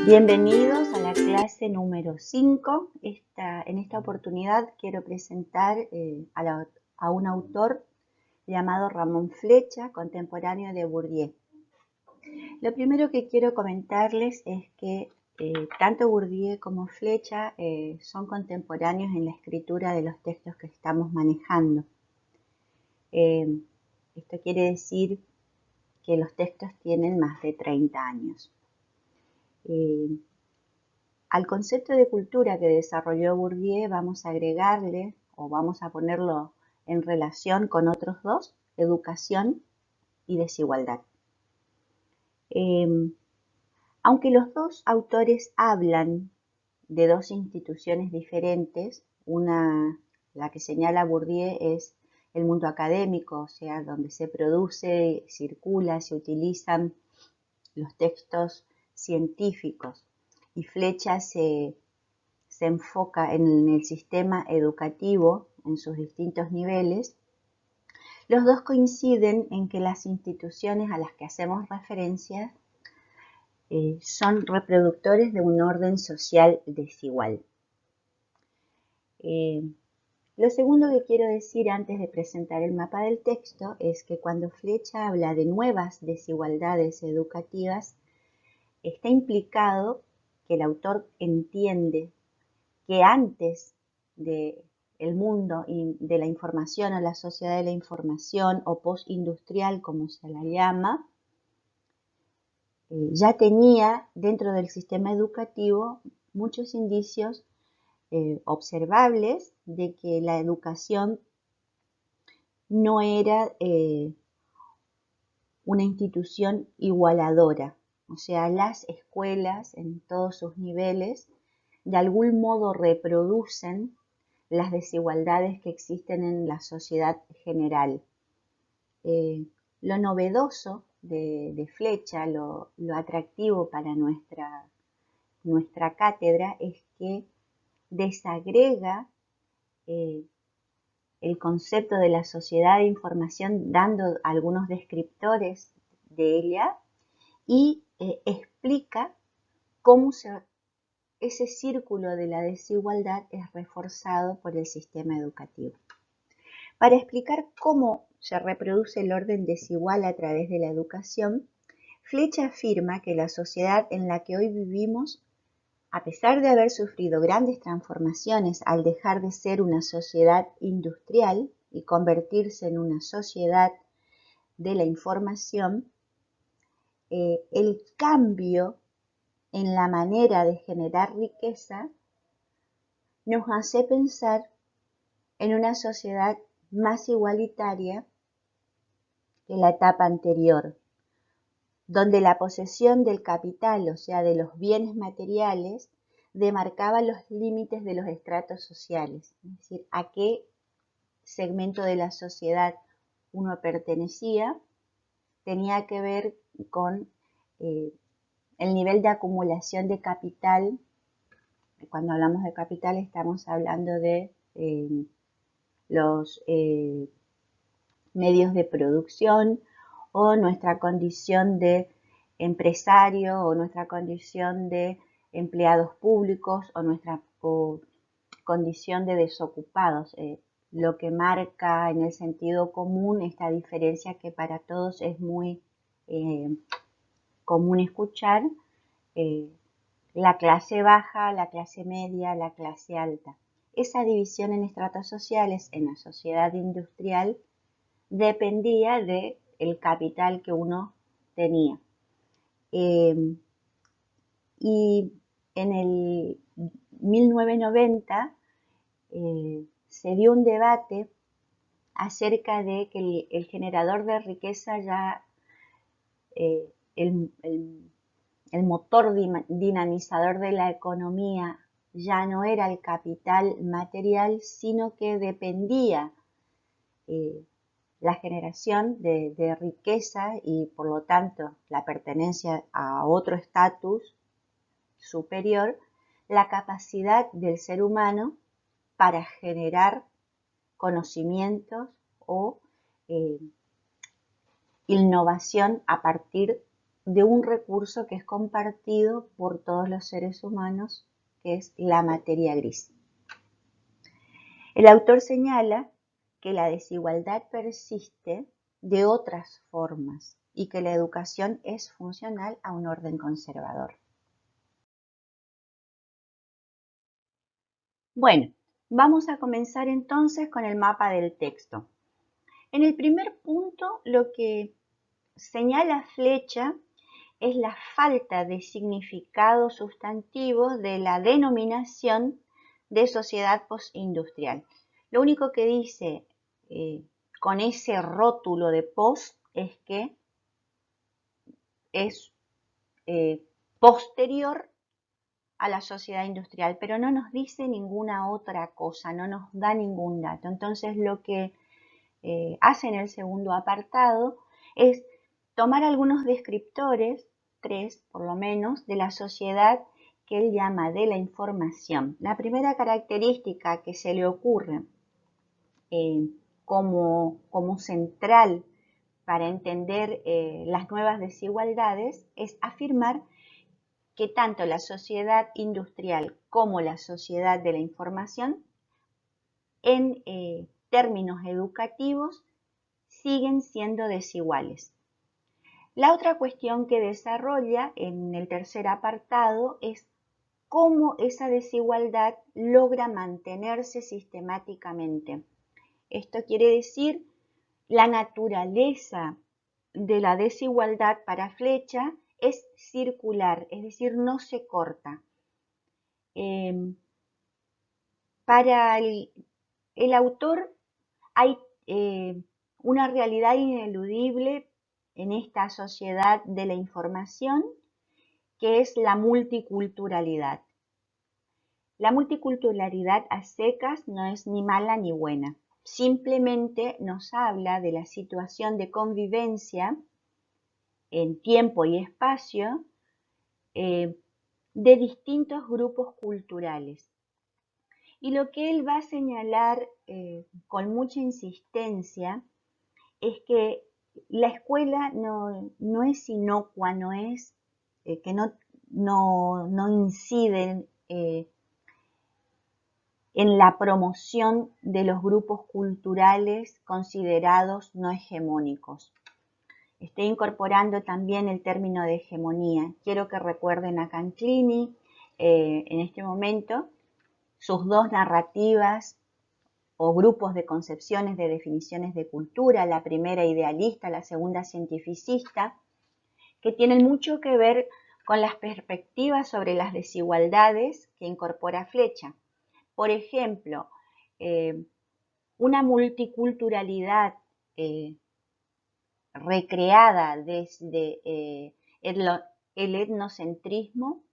Bienvenidos a la clase número 5. En esta oportunidad quiero presentar a un autor llamado Ramón Flecha, contemporáneo de Bourdieu. Lo primero que quiero comentarles es que tanto Bourdieu como Flecha son contemporáneos en la escritura de los textos que estamos manejando. Esto quiere decir que los textos tienen más de 30 años. Al concepto de cultura que desarrolló Bourdieu vamos a agregarle o vamos a ponerlo en relación con otros dos, educación y desigualdad. Aunque los dos autores hablan de dos instituciones diferentes, la que señala Bourdieu es el mundo académico, o sea, donde se produce, circula, se utilizan los textos científicos, y Flecha se enfoca en el sistema educativo en sus distintos niveles. Los dos coinciden en que las instituciones a las que hacemos referencia son reproductores de un orden social desigual. Lo segundo que quiero decir antes de presentar el mapa del texto es que cuando Flecha habla de nuevas desigualdades educativas, está implicado que el autor entiende que antes del mundo de la información o la sociedad de la información o postindustrial, como se la llama, ya tenía dentro del sistema educativo muchos indicios observables de que la educación no era una institución igualadora. O sea, las escuelas en todos sus niveles de algún modo reproducen las desigualdades que existen en la sociedad general. Lo novedoso de Flecha, lo atractivo para nuestra cátedra es que desagrega el concepto de la sociedad de información dando algunos descriptores de ella y explica cómo ese círculo de la desigualdad es reforzado por el sistema educativo. Para explicar cómo se reproduce el orden desigual a través de la educación, Flecha afirma que la sociedad en la que hoy vivimos, a pesar de haber sufrido grandes transformaciones al dejar de ser una sociedad industrial y convertirse en una sociedad de la información, el cambio en la manera de generar riqueza nos hace pensar en una sociedad más igualitaria que la etapa anterior, donde la posesión del capital, o sea, de los bienes materiales, demarcaba los límites de los estratos sociales, es decir, a qué segmento de la sociedad uno pertenecía, tenía que ver con el nivel de acumulación de capital. Cuando hablamos de capital estamos hablando de los medios de producción o nuestra condición de empresario o nuestra condición de empleados públicos o nuestra condición de desocupados, lo que marca en el sentido común esta diferencia que para todos es muy común escuchar, la clase baja, la clase media, la clase alta. Esa división en estratos sociales en la sociedad industrial dependía del capital que uno tenía. Y en el 1990 se dio un debate acerca de que el generador de riqueza ya, el motor dinamizador de la economía ya no era el capital material, sino que dependía la generación de riqueza y por lo tanto la pertenencia a otro estatus superior, la capacidad del ser humano para generar conocimientos o innovación a partir de un recurso que es compartido por todos los seres humanos, que es la materia gris. El autor señala que la desigualdad persiste de otras formas y que la educación es funcional a un orden conservador. Bueno, vamos a comenzar entonces con el mapa del texto. En el primer punto, lo que señala Flecha es la falta de significado sustantivo de la denominación de sociedad postindustrial. Lo único que dice con ese rótulo de post es que es posterior a la sociedad industrial, pero no nos dice ninguna otra cosa, no nos da ningún dato. Entonces lo que hace en el segundo apartado es tomar algunos descriptores, 3 por lo menos, de la sociedad que él llama de la información. La primera característica que se le ocurre como central para entender las nuevas desigualdades es afirmar que tanto la sociedad industrial como la sociedad de la información en términos educativos siguen siendo desiguales. La otra cuestión que desarrolla en el tercer apartado es cómo esa desigualdad logra mantenerse sistemáticamente. Esto quiere decir la naturaleza de la desigualdad para Flecha es circular, es decir, no se corta. Para el autor hay una realidad ineludible en esta sociedad de la información, que es la multiculturalidad. La multiculturalidad a secas no es ni mala ni buena, simplemente nos habla de la situación de convivencia en tiempo y espacio de distintos grupos culturales. Y lo que él va a señalar con mucha insistencia es que la escuela no es inocua, no es que no incide en la promoción de los grupos culturales considerados no hegemónicos. Estoy incorporando también el término de hegemonía. Quiero que recuerden a Canclini en este momento sus dos narrativas o grupos de concepciones de definiciones de cultura, la primera idealista, la segunda cientificista, que tienen mucho que ver con las perspectivas sobre las desigualdades que incorpora Flecha. Por ejemplo, una multiculturalidad recreada desde el etnocentrismo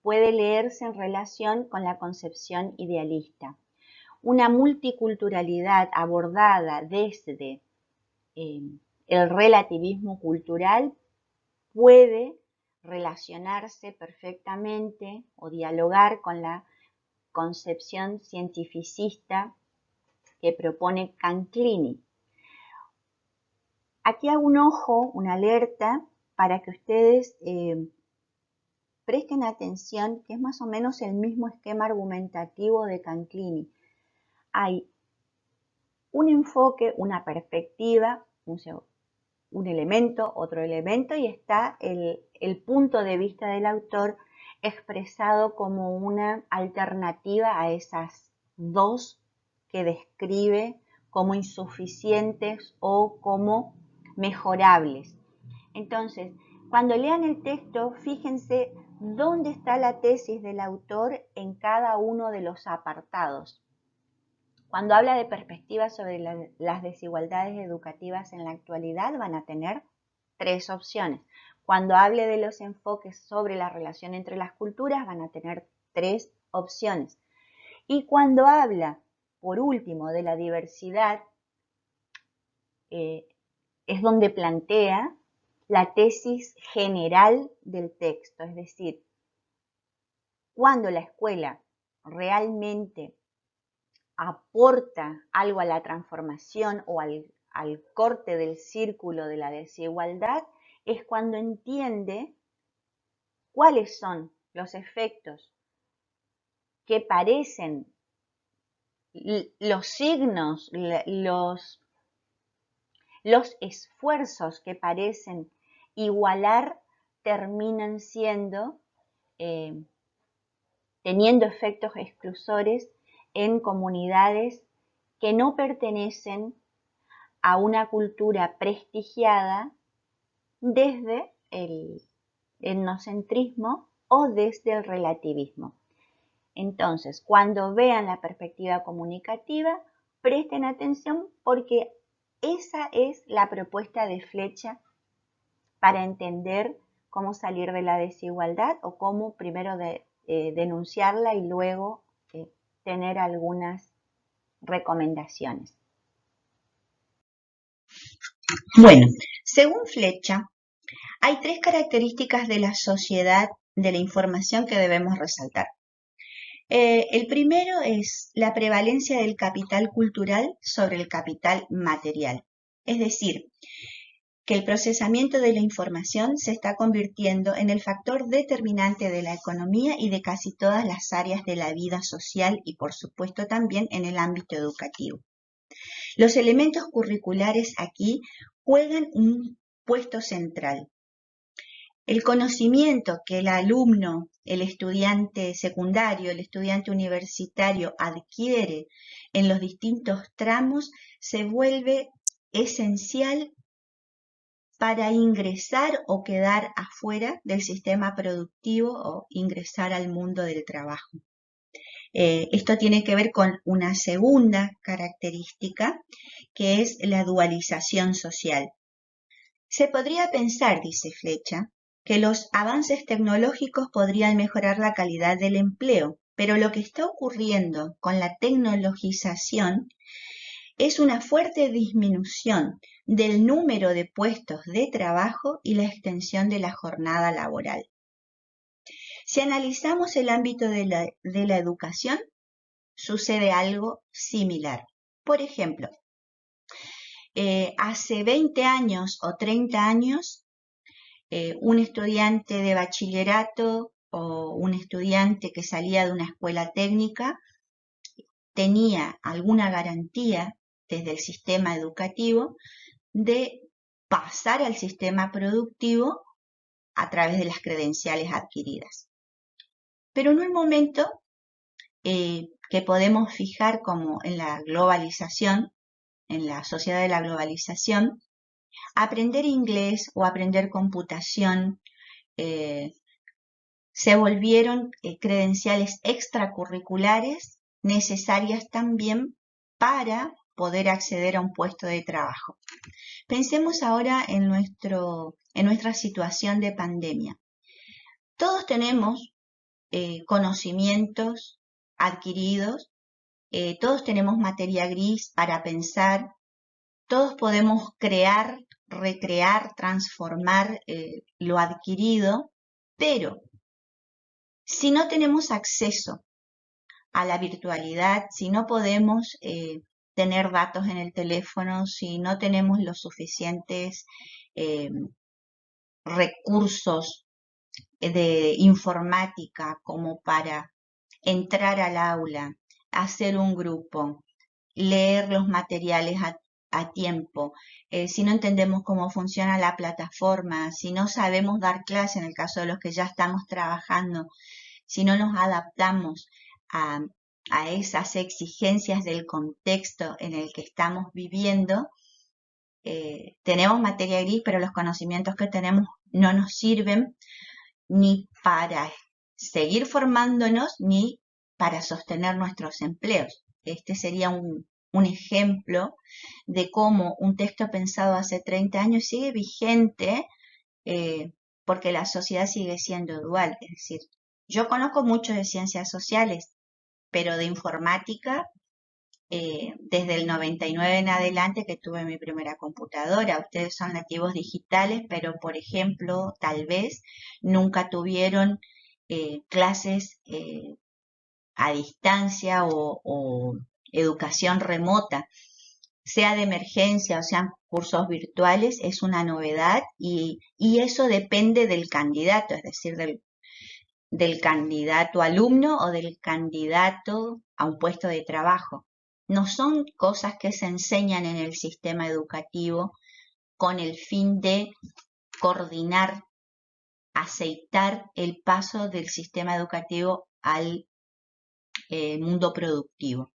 puede leerse en relación con la concepción idealista. Una multiculturalidad abordada desde el relativismo cultural puede relacionarse perfectamente o dialogar con la concepción cientificista que propone Canclini. Aquí hago un ojo, una alerta, para que ustedes presten atención, que es más o menos el mismo esquema argumentativo de Canclini. Hay un enfoque, una perspectiva, un elemento, otro elemento, y está el punto de vista del autor expresado como una alternativa a esas dos que describe como insuficientes o como mejorables. Entonces, cuando lean el texto, fíjense dónde está la tesis del autor en cada uno de los apartados. Cuando habla de perspectivas sobre las desigualdades educativas en la actualidad, van a tener 3 opciones. Cuando hable de los enfoques sobre la relación entre las culturas, van a tener 3 opciones. Y cuando habla, por último, de la diversidad, es donde plantea la tesis general del texto, es decir, cuando la escuela realmente aporta algo a la transformación o al corte del círculo de la desigualdad, es cuando entiende cuáles son los efectos que parecen, los signos, los esfuerzos que parecen igualar terminan siendo, teniendo efectos exclusores en comunidades que no pertenecen a una cultura prestigiada desde el etnocentrismo o desde el relativismo. Entonces, cuando vean la perspectiva comunicativa, presten atención porque esa es la propuesta de Flecha para entender cómo salir de la desigualdad o cómo primero denunciarla y luego tener algunas recomendaciones. Bueno, según Flecha, hay 3 características de la sociedad de la información que debemos resaltar. El primero es la prevalencia del capital cultural sobre el capital material. Es decir, que el procesamiento de la información se está convirtiendo en el factor determinante de la economía y de casi todas las áreas de la vida social y, por supuesto, también en el ámbito educativo. Los elementos curriculares aquí juegan un puesto central. El conocimiento que el alumno, el estudiante secundario, el estudiante universitario adquiere en los distintos tramos se vuelve esencial para ingresar o quedar afuera del sistema productivo o ingresar al mundo del trabajo. Esto tiene que ver con una segunda característica, que es la dualización social. Se podría pensar, dice Flecha, que los avances tecnológicos podrían mejorar la calidad del empleo, pero lo que está ocurriendo con la tecnologización es una fuerte disminución del número de puestos de trabajo y la extensión de la jornada laboral. Si analizamos el ámbito de la educación, sucede algo similar. Por ejemplo, hace 20 años o 30 años, un estudiante de bachillerato o un estudiante que salía de una escuela técnica tenía alguna garantía desde el sistema educativo de pasar al sistema productivo a través de las credenciales adquiridas. Pero en un momento que podemos fijar como en la globalización, en la sociedad de la globalización, aprender inglés o aprender computación se volvieron credenciales extracurriculares necesarias también para poder acceder a un puesto de trabajo. Pensemos ahora en nuestra situación de pandemia. Todos tenemos conocimientos adquiridos, todos tenemos materia gris para pensar, todos podemos crear, recrear, transformar lo adquirido, pero si no tenemos acceso a la virtualidad, si no podemos tener datos en el teléfono, si no tenemos los suficientes recursos de informática como para entrar al aula, hacer un grupo, leer los materiales a tiempo, si no entendemos cómo funciona la plataforma, si no sabemos dar clase en el caso de los que ya estamos trabajando, si no nos adaptamos a esas exigencias del contexto en el que estamos viviendo, tenemos materia gris, pero los conocimientos que tenemos no nos sirven ni para seguir formándonos ni para sostener nuestros empleos. Este sería un ejemplo de cómo un texto pensado hace 30 años sigue vigente porque la sociedad sigue siendo dual. Es decir, yo conozco mucho de ciencias sociales, pero de informática desde el 99 en adelante que tuve mi primera computadora. Ustedes son nativos digitales, pero por ejemplo, tal vez nunca tuvieron clases a distancia o educación remota. sea de emergencia o sean cursos virtuales, es una novedad y eso depende del candidato, es decir, del candidato alumno o del candidato a un puesto de trabajo. No son cosas que se enseñan en el sistema educativo con el fin de coordinar, aceitar el paso del sistema educativo al mundo productivo.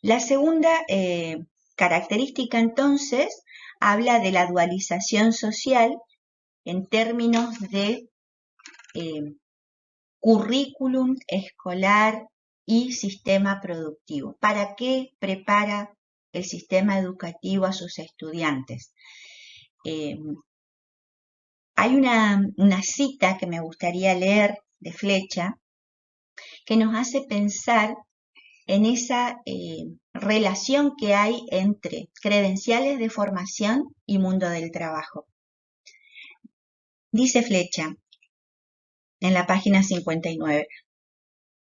La segunda característica, entonces, habla de la dualización social en términos de currículum escolar y sistema productivo. ¿Para qué prepara el sistema educativo a sus estudiantes? Hay una cita que me gustaría leer de Flecha que nos hace pensar en esa relación que hay entre credenciales de formación y mundo del trabajo. Dice Flecha en la página 59,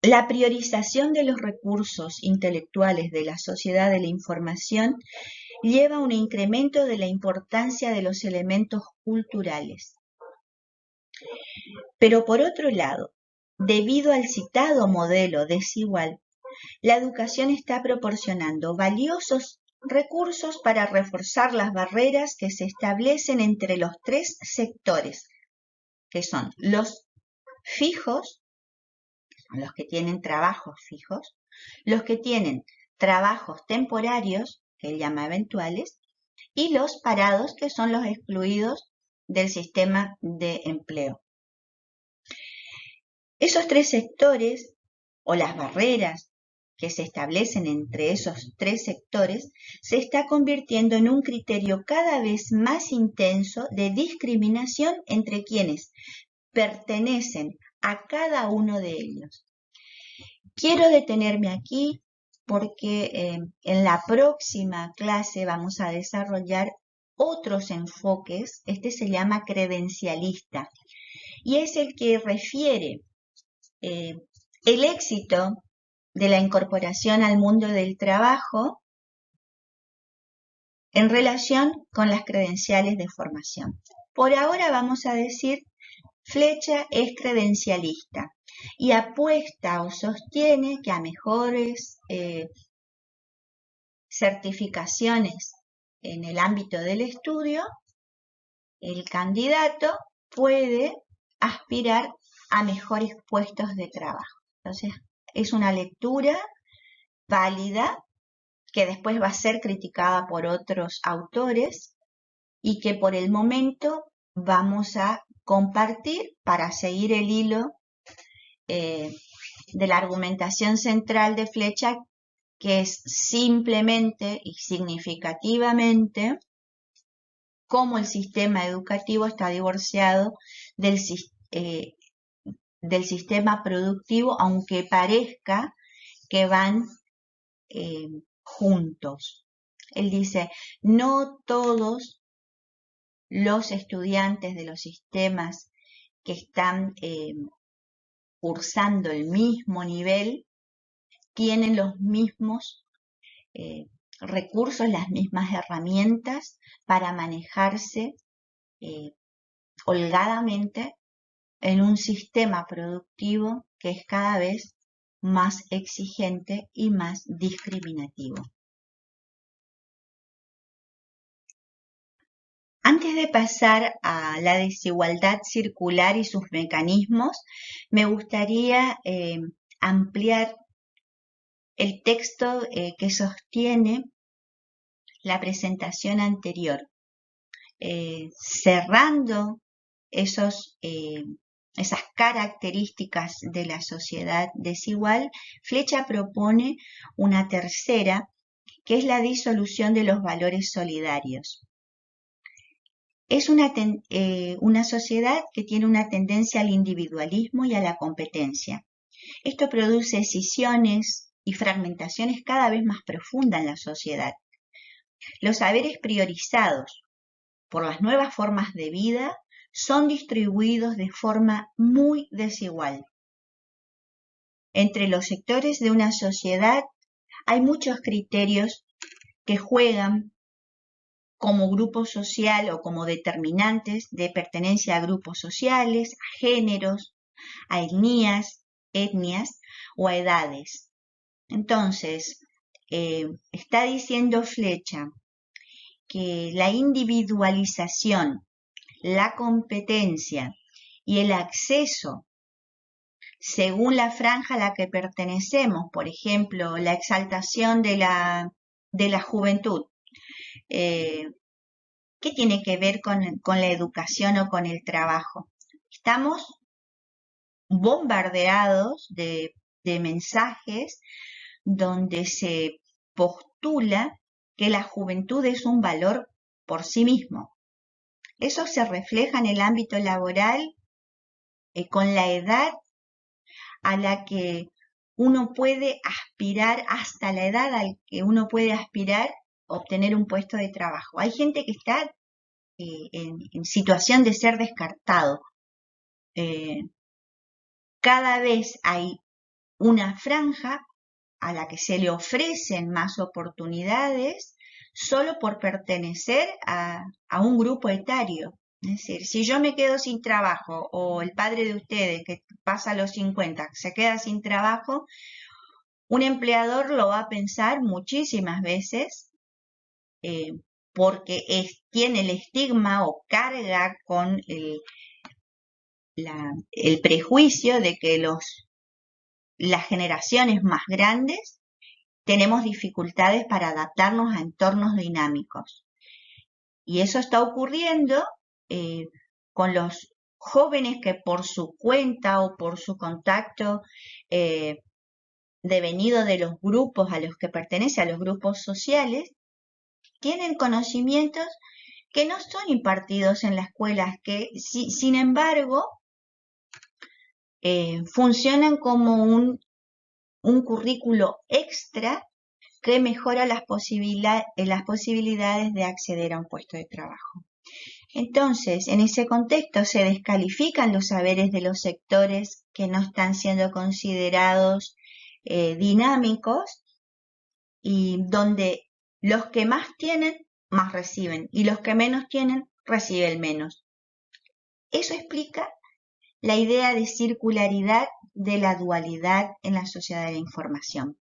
la priorización de los recursos intelectuales de la sociedad de la información lleva a un incremento de la importancia de los elementos culturales. Pero por otro lado, debido al citado modelo desigual, la educación está proporcionando valiosos recursos para reforzar las barreras que se establecen entre los tres sectores, que son los fijos, los que tienen trabajos fijos, los que tienen trabajos temporarios, que él llama eventuales, y los parados, que son los excluidos del sistema de empleo. Esos tres sectores, o las barreras que se establecen entre esos tres sectores, se está convirtiendo en un criterio cada vez más intenso de discriminación entre quienes pertenecen a cada uno de ellos. Quiero detenerme aquí porque en la próxima clase vamos a desarrollar otros enfoques. Este se llama credencialista y es el que refiere el éxito de la incorporación al mundo del trabajo en relación con las credenciales de formación. Por ahora vamos a decir, Flecha es credencialista y apuesta o sostiene que a mejores certificaciones en el ámbito del estudio, el candidato puede aspirar a mejores puestos de trabajo. Entonces, es una lectura válida que después va a ser criticada por otros autores y que por el momento vamos a compartir para seguir el hilo de la argumentación central de Flecha, que es simplemente y significativamente cómo el sistema educativo está divorciado del sistema productivo, aunque parezca que van juntos. Él dice, no todos los estudiantes de los sistemas que están cursando el mismo nivel tienen los mismos recursos, las mismas herramientas para manejarse holgadamente en un sistema productivo que es cada vez más exigente y más discriminativo. Antes de pasar a la desigualdad circular y sus mecanismos, me gustaría ampliar el texto que sostiene la presentación anterior, cerrando esas características de la sociedad desigual. Flecha propone una tercera, que es la disolución de los valores solidarios. Es una sociedad que tiene una tendencia al individualismo y a la competencia. Esto produce escisiones y fragmentaciones cada vez más profundas en la sociedad. Los saberes priorizados por las nuevas formas de vida son distribuidos de forma muy desigual. Entre los sectores de una sociedad hay muchos criterios que juegan como grupo social o como determinantes de pertenencia a grupos sociales, a géneros, a etnias o a edades. Entonces, está diciendo Flecha que la individualización, la competencia y el acceso según la franja a la que pertenecemos, por ejemplo, la exaltación de la juventud, ¿qué tiene que ver con la educación o con el trabajo? Estamos bombardeados de mensajes donde se postula que la juventud es un valor por sí mismo. Eso se refleja en el ámbito laboral con la edad a la que uno puede aspirar, hasta la edad a la que uno puede aspirar obtener un puesto de trabajo. Hay gente que está en situación de ser descartado. Cada vez hay una franja a la que se le ofrecen más oportunidades solo por pertenecer a un grupo etario. Es decir, si yo me quedo sin trabajo o el padre de ustedes que pasa a los 50 se queda sin trabajo, un empleador lo va a pensar muchísimas veces porque tiene el estigma o carga con el prejuicio de que las generaciones más grandes tenemos dificultades para adaptarnos a entornos dinámicos. Y eso está ocurriendo con los jóvenes que por su cuenta o por su contacto devenido de los grupos a los que pertenece, a los grupos sociales, tienen conocimientos que no son impartidos en las escuelas, que sin embargo funcionan como un currículo extra que mejora las posibilidades de acceder a un puesto de trabajo. Entonces, en ese contexto se descalifican los saberes de los sectores que no están siendo considerados dinámicos y donde los que más tienen, más reciben y los que menos tienen, reciben menos. Eso explica la idea de circularidad de la dualidad en la sociedad de la información.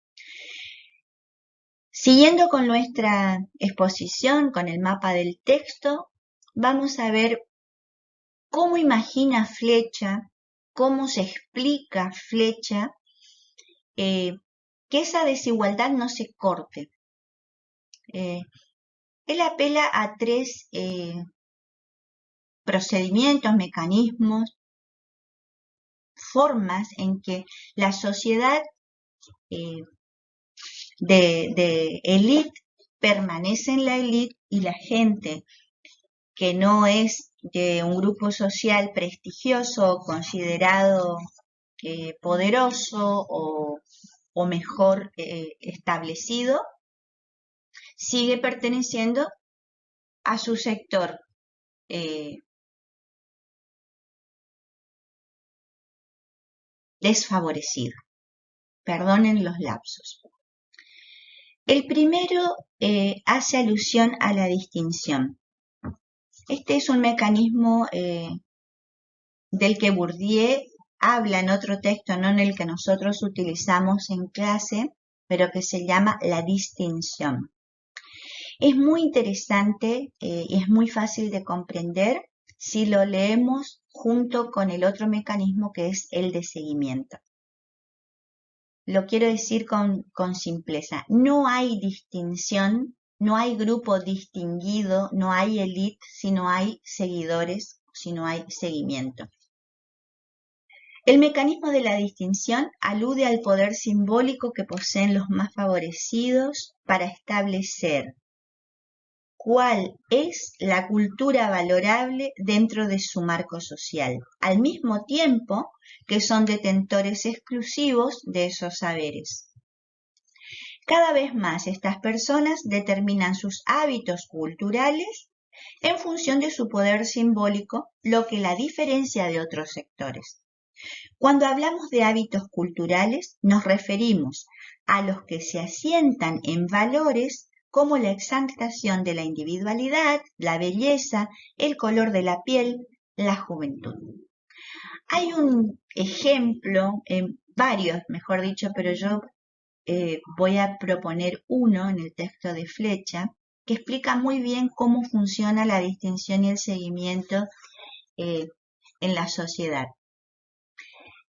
Siguiendo con nuestra exposición, con el mapa del texto, vamos a ver cómo imagina Flecha, cómo se explica Flecha que esa desigualdad no se corte. Él apela a tres procedimientos, mecanismos, formas en que la sociedad de élite permanece en la élite y la gente que no es de un grupo social prestigioso, considerado poderoso o mejor establecido, sigue perteneciendo a su sector desfavorecido. Perdonen los lapsos. El primero hace alusión a la distinción. Este es un mecanismo del que Bourdieu habla en otro texto, no en el que nosotros utilizamos en clase, pero que se llama la distinción. Es muy interesante y es muy fácil de comprender si lo leemos junto con el otro mecanismo que es el de seguimiento. Lo quiero decir con simpleza. No hay distinción, no hay grupo distinguido, no hay élite si no hay seguidores, si no hay seguimiento. El mecanismo de la distinción alude al poder simbólico que poseen los más favorecidos para establecer cuál es la cultura valorable dentro de su marco social, al mismo tiempo que son detentores exclusivos de esos saberes. Cada vez más estas personas determinan sus hábitos culturales en función de su poder simbólico, lo que la diferencia de otros sectores. Cuando hablamos de hábitos culturales, nos referimos a los que se asientan en valores como la exaltación de la individualidad, la belleza, el color de la piel, la juventud. Hay un ejemplo, varios, mejor dicho, pero yo voy a proponer uno en el texto de Flecha, que explica muy bien cómo funciona la distinción y el seguimiento en la sociedad.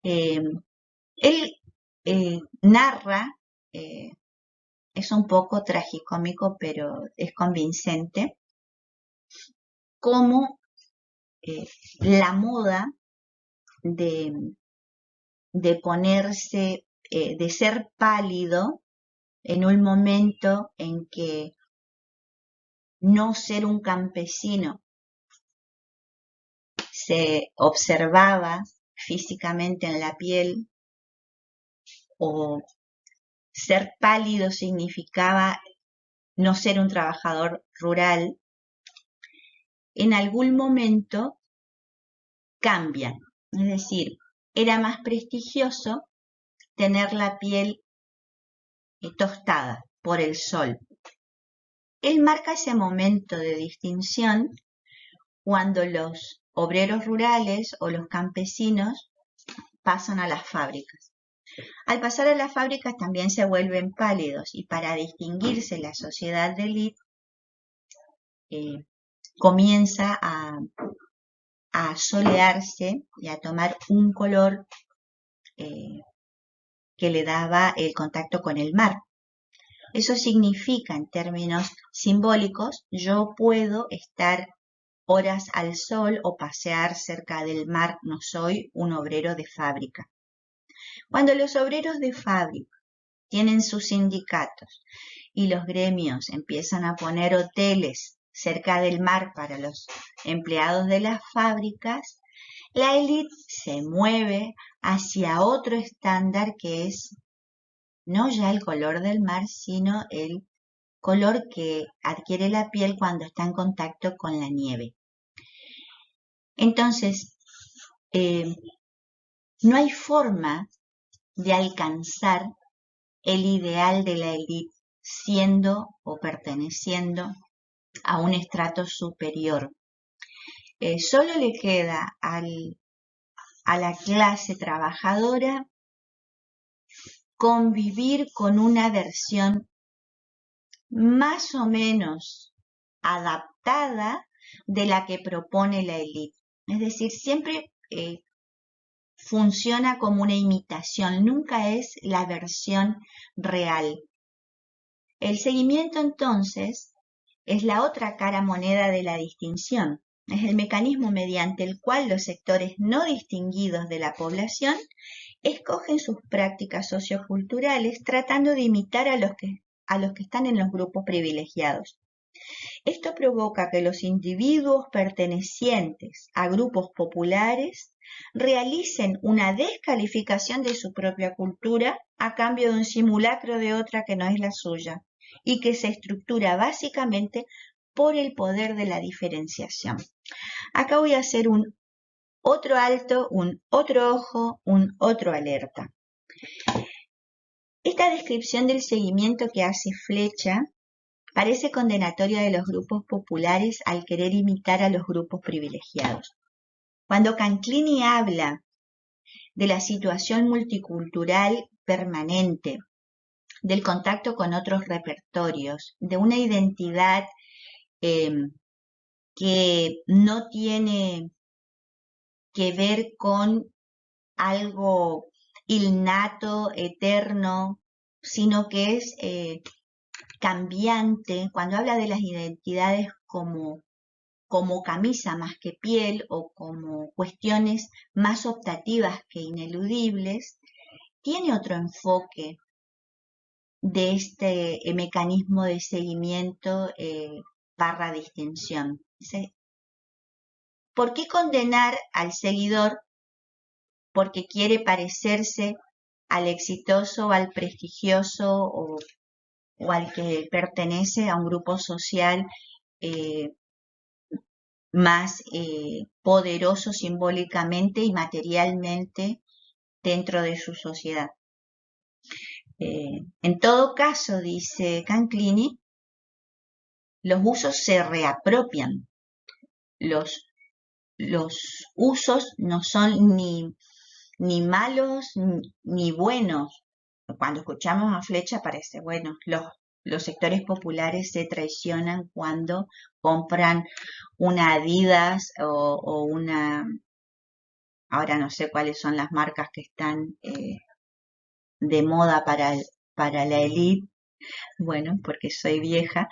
Él narra, es un poco tragicómico, pero es convincente, cómo la moda de ponerse, de ser pálido en un momento en que no ser un campesino se observaba físicamente en la piel, o ser pálido significaba no ser un trabajador rural, en algún momento cambian. Es decir, era más prestigioso tener la piel tostada por el sol. Él marca ese momento de distinción cuando los obreros rurales o los campesinos pasan a las fábricas. Al pasar a las fábricas también se vuelven pálidos, y para distinguirse la sociedad de élite comienza a solearse y a tomar un color que le daba el contacto con el mar. Eso significa, en términos simbólicos, yo puedo estar horas al sol o pasear cerca del mar, no soy un obrero de fábrica. Cuando los obreros de fábrica tienen sus sindicatos y los gremios empiezan a poner hoteles cerca del mar para los empleados de las fábricas, la élite se mueve hacia otro estándar que es no ya el color del mar, sino el color que adquiere la piel cuando está en contacto con la nieve. Entonces, no hay forma de alcanzar el ideal de la élite siendo o perteneciendo a un estrato superior. Solo le queda a la clase trabajadora convivir con una versión más o menos adaptada de la que propone la élite. Es decir, siempre funciona como una imitación, nunca es la versión real. El seguimiento, entonces, es la otra cara moneda de la distinción. Es el mecanismo mediante el cual los sectores no distinguidos de la población escogen sus prácticas socioculturales tratando de imitar a los que están en los grupos privilegiados. Esto provoca que los individuos pertenecientes a grupos populares realicen una descalificación de su propia cultura a cambio de un simulacro de otra que no es la suya, y que se estructura básicamente por el poder de la diferenciación. Acá voy a hacer un otro alto, un otro ojo, un otro alerta. Esta descripción del seguimiento que hace Flecha parece condenatoria de los grupos populares al querer imitar a los grupos privilegiados. Cuando Canclini habla de la situación multicultural permanente, del contacto con otros repertorios, de una identidad que no tiene que ver con algo innato, eterno, sino que es cambiante, cuando habla de las identidades como camisa más que piel, o como cuestiones más optativas que ineludibles, tiene otro enfoque de este mecanismo de seguimiento barra distinción. ¿Por qué condenar al seguidor porque quiere parecerse al exitoso o al prestigioso o al que pertenece a un grupo social más poderoso simbólicamente y materialmente dentro de su sociedad? En todo caso, dice Canclini, los usos se reapropian. Los usos no son ni malos ni buenos. Cuando escuchamos a Flecha parece, bueno, los sectores populares se traicionan cuando compran una Adidas o una, ahora no sé cuáles son las marcas que están de moda para la élite, bueno, porque soy vieja,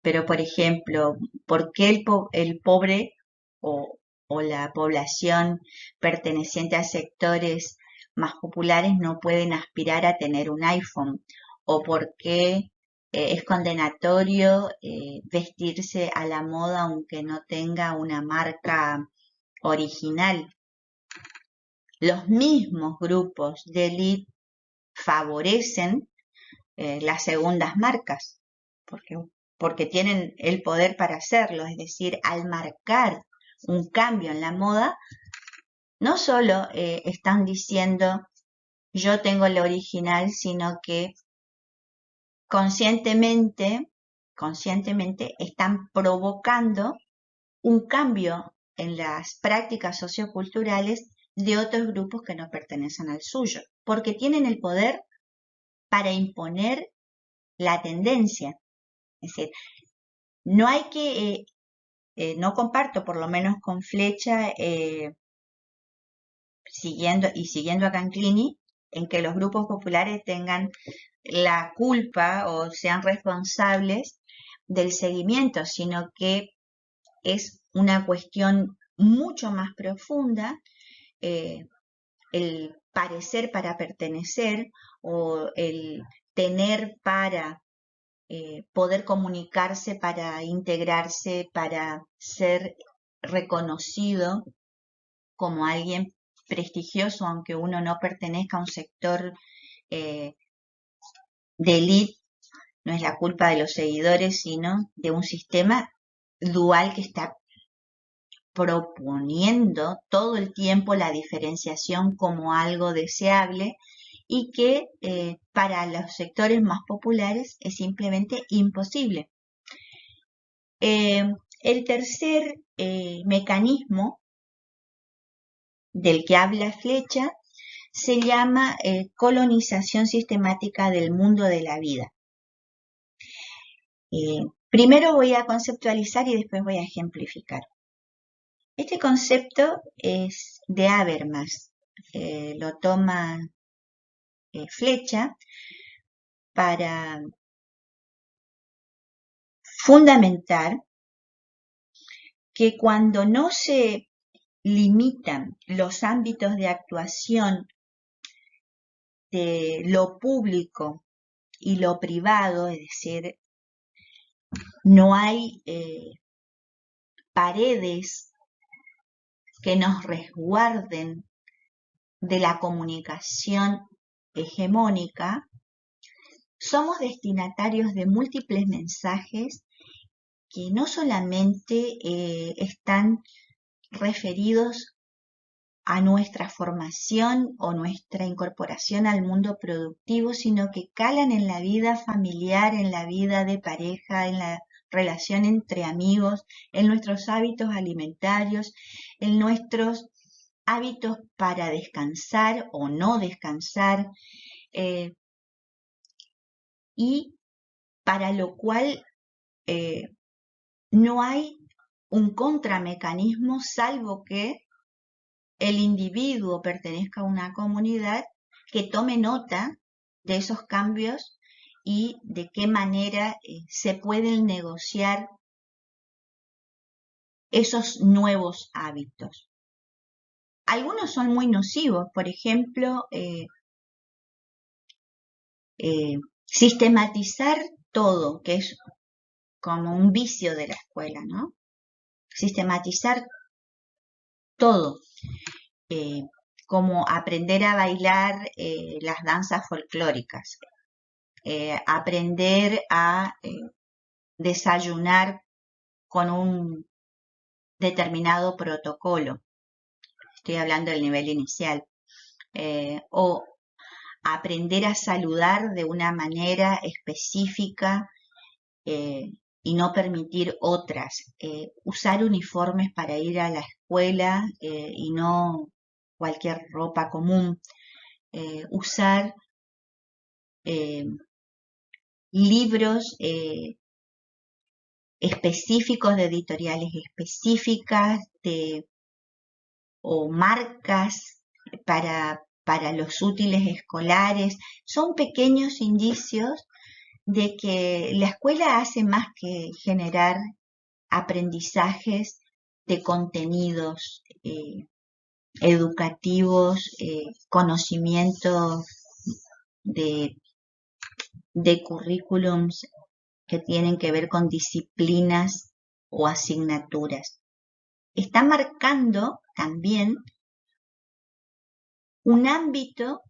pero por ejemplo, ¿por qué el pobre o la población perteneciente a sectores más populares no pueden aspirar a tener un iPhone? ¿O por qué es condenatorio vestirse a la moda aunque no tenga una marca original? Los mismos grupos de élite favorecen las segundas marcas, porque tienen el poder para hacerlo, es decir, al marcar un cambio en la moda, no solo están diciendo yo tengo el original, sino que conscientemente están provocando un cambio en las prácticas socioculturales de otros grupos que no pertenecen al suyo, porque tienen el poder para imponer la tendencia. Es decir, no hay que, no comparto, por lo menos con Flecha, siguiendo a Canclini, en que los grupos populares tengan la culpa o sean responsables del seguimiento, sino que es una cuestión mucho más profunda, el parecer para pertenecer o el tener para poder comunicarse, para integrarse, para ser reconocido como alguien prestigioso, aunque uno no pertenezca a un sector de élite. No es la culpa de los seguidores, sino de un sistema dual que está proponiendo todo el tiempo la diferenciación como algo deseable y que para los sectores más populares es simplemente imposible. El tercer mecanismo del que habla Flecha se llama colonización sistemática del mundo de la vida. Primero voy a conceptualizar y después voy a ejemplificar. Este concepto es de Habermas, lo toma Flecha para fundamentar que cuando no se limitan los ámbitos de actuación de lo público y lo privado, es decir, no hay paredes que nos resguarden de la comunicación hegemónica, somos destinatarios de múltiples mensajes que no solamente están referidos a nuestra formación o nuestra incorporación al mundo productivo, sino que calan en la vida familiar, en la vida de pareja, en la relación entre amigos, en nuestros hábitos alimentarios, en nuestros hábitos para descansar o no descansar, y para lo cual no hay un contramecanismo salvo que el individuo pertenezca a una comunidad que tome nota de esos cambios y de qué manera se pueden negociar esos nuevos hábitos. Algunos son muy nocivos, por ejemplo, sistematizar todo, que es como un vicio de la escuela, ¿no? Sistematizar todo, como aprender a bailar las danzas folclóricas, aprender a desayunar con un determinado protocolo. Estoy hablando del nivel inicial. O aprender a saludar de una manera específica y no permitir otras. Usar uniformes para ir a la escuela y no cualquier ropa común. Usar libros específicos de editoriales específicas o marcas para los útiles escolares. Son pequeños indicios de que la escuela hace más que generar aprendizajes de contenidos educativos, conocimientos de currículums que tienen que ver con disciplinas o asignaturas. Está marcando también un ámbito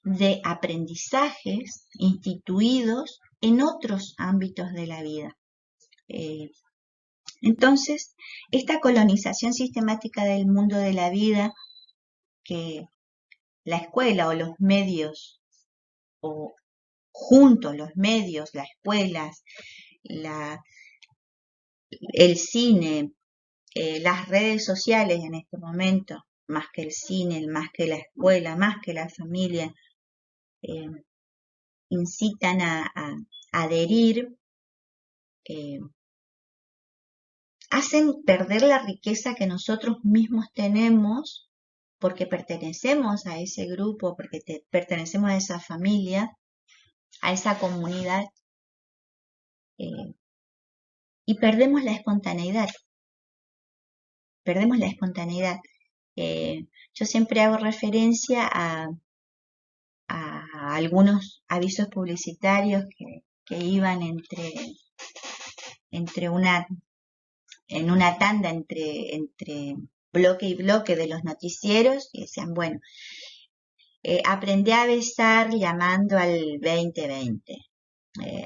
de aprendizajes instituidos en otros ámbitos de la vida. Entonces, esta colonización sistemática del mundo de la vida que la escuela o los medios, o juntos los medios, las escuelas, el cine, las redes sociales en este momento, más que el cine, más que la escuela, más que la familia, incitan a adherir, hacen perder la riqueza que nosotros mismos tenemos porque pertenecemos a ese grupo, porque pertenecemos a esa familia, a esa comunidad, y perdemos la espontaneidad. Perdemos la espontaneidad. Yo siempre hago referencia a algunos avisos publicitarios que iban en una tanda entre bloque y bloque de los noticieros y decían, bueno, aprendé a besar llamando al 2020.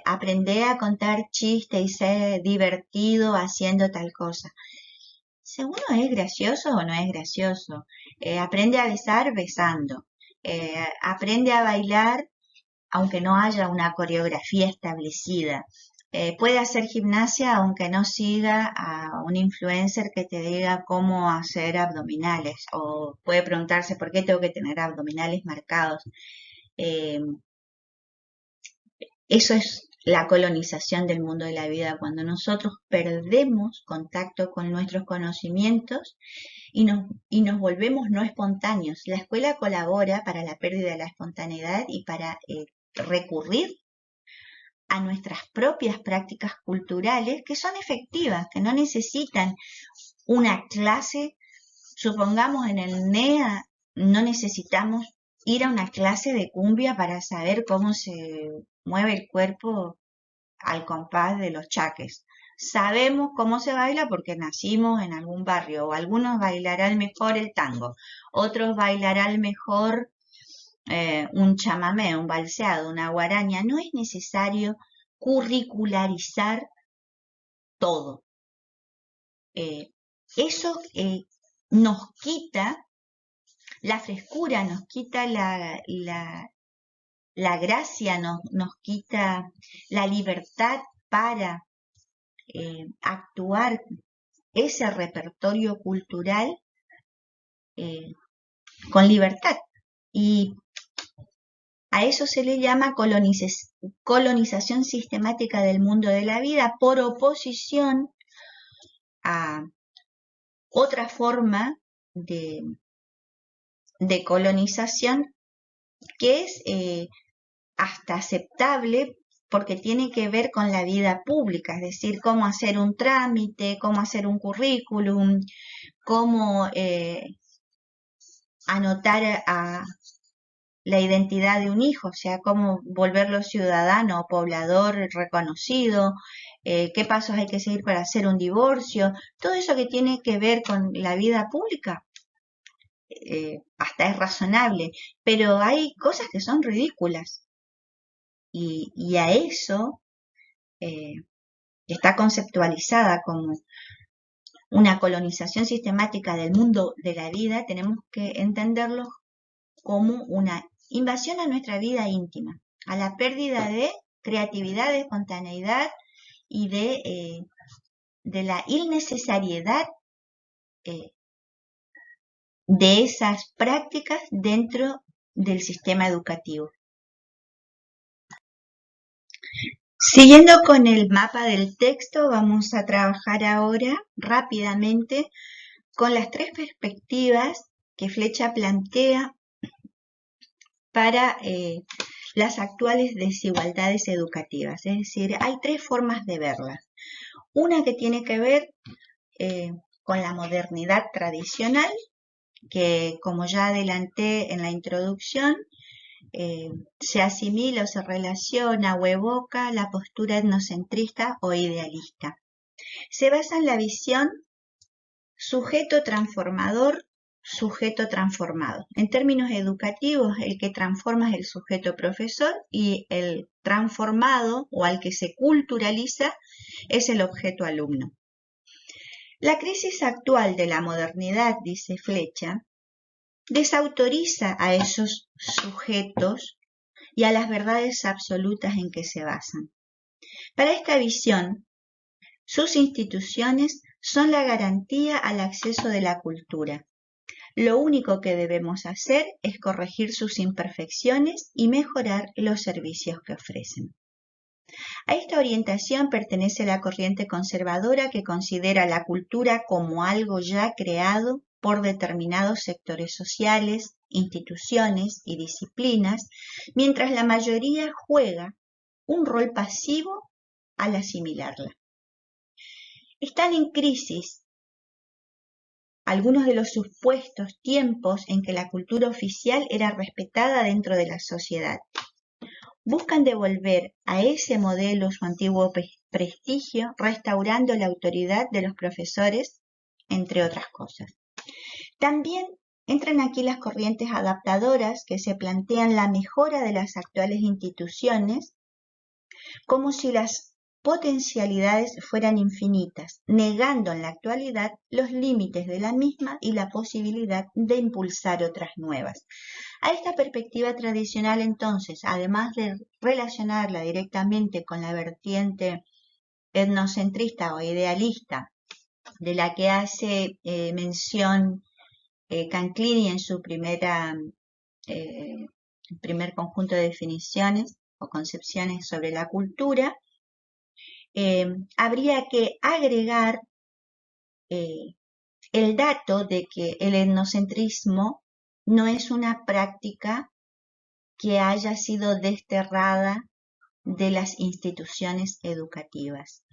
Aprendé a contar chistes y ser divertido haciendo tal cosa. Según es gracioso o no es gracioso. Aprende a besar besando. Aprende a bailar aunque no haya una coreografía establecida. Puede hacer gimnasia aunque no siga a un influencer que te diga cómo hacer abdominales, o puede preguntarse por qué tengo que tener abdominales marcados. Eso es la colonización del mundo de la vida, cuando nosotros perdemos contacto con nuestros conocimientos y nos volvemos no espontáneos. La escuela colabora para la pérdida de la espontaneidad y para recurrir a nuestras propias prácticas culturales que son efectivas, que no necesitan una clase. Supongamos en el NEA no necesitamos ir a una clase de cumbia para saber cómo se mueve el cuerpo al compás de los chaques. Sabemos cómo se baila porque nacimos en algún barrio, o algunos bailarán mejor el tango, otros bailarán mejor un chamamé, un balseado, una guaraña. No es necesario curricularizar todo. Eso nos quita la frescura, nos quita la gracia, nos quita la libertad para actuar ese repertorio cultural con libertad. Y a eso se le llama colonización sistemática del mundo de la vida, por oposición a otra forma de colonización que es hasta aceptable porque tiene que ver con la vida pública, es decir, cómo hacer un trámite, cómo hacer un currículum, cómo anotar a la identidad de un hijo, o sea, cómo volverlo ciudadano o poblador reconocido, qué pasos hay que seguir para hacer un divorcio, todo eso que tiene que ver con la vida pública, hasta es razonable, pero hay cosas que son ridículas y a eso está conceptualizada como una colonización sistemática del mundo de la vida, tenemos que entenderlo como una invasión a nuestra vida íntima, a la pérdida de creatividad, de espontaneidad y de la innecesariedad de esas prácticas dentro del sistema educativo. Siguiendo con el mapa del texto, vamos a trabajar ahora rápidamente con las tres perspectivas que Flecha plantea para las actuales desigualdades educativas. Es decir, hay tres formas de verlas. Una que tiene que ver con la modernidad tradicional, que como ya adelanté en la introducción, se asimila o se relaciona o evoca la postura etnocentrista o idealista. Se basa en la visión sujeto transformador, sujeto transformado. En términos educativos, el que transforma es el sujeto profesor y el transformado o al que se culturaliza es el objeto alumno. La crisis actual de la modernidad, dice Flecha, desautoriza a esos sujetos y a las verdades absolutas en que se basan. Para esta visión, sus instituciones son la garantía al acceso de la cultura. Lo único que debemos hacer es corregir sus imperfecciones y mejorar los servicios que ofrecen. A esta orientación pertenece la corriente conservadora que considera la cultura como algo ya creado por determinados sectores sociales, instituciones y disciplinas, mientras la mayoría juega un rol pasivo al asimilarla. Están en crisis algunos de los supuestos tiempos en que la cultura oficial era respetada dentro de la sociedad. Buscan devolver a ese modelo su antiguo prestigio, restaurando la autoridad de los profesores, entre otras cosas. También entran aquí las corrientes adaptadoras que se plantean la mejora de las actuales instituciones como si las potencialidades fueran infinitas, negando en la actualidad los límites de la misma y la posibilidad de impulsar otras nuevas. A esta perspectiva tradicional, entonces, además de relacionarla directamente con la vertiente etnocentrista o idealista, de la que hace mención Canclini en su primer conjunto de definiciones o concepciones sobre la cultura, habría que agregar el dato de que el etnocentrismo no es una práctica que haya sido desterrada de las instituciones educativas.